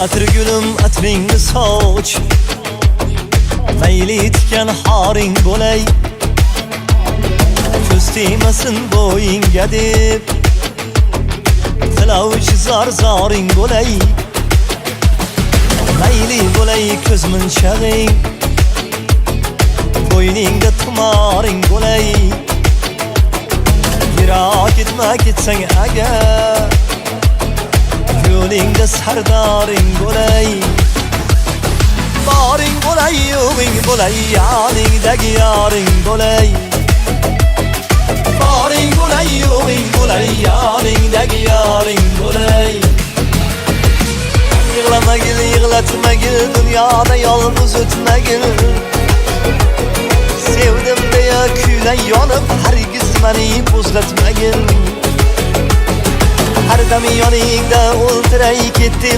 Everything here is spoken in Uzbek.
Atır gülüm atringni soch, mayli tikan haring bo'lay. Ko'z tegmasin bo'yingga deb, tilovchi zor-zoring bo'lay. Mayli bo'lay ko'z munchag'ing, bo'yningda tumoring bo'lay. Yiroq ketma ketsang agar, yo'lingda sardoring bo'lay. Boring bo'lay, yo'g'ing bo'lay, yoningdagi yoring bo'lay. Boring bo'lay, yo'g'ing bo'lay, yoningdagi yoring bo'lay. Yig'lamagil, yig'latmagil, dunyoda yolg'iz o'tmagil. Sevdim deya kuylay yonib, hargiz meni bo'zlatmagil. Har dam yoningda o'ltiray ketdim.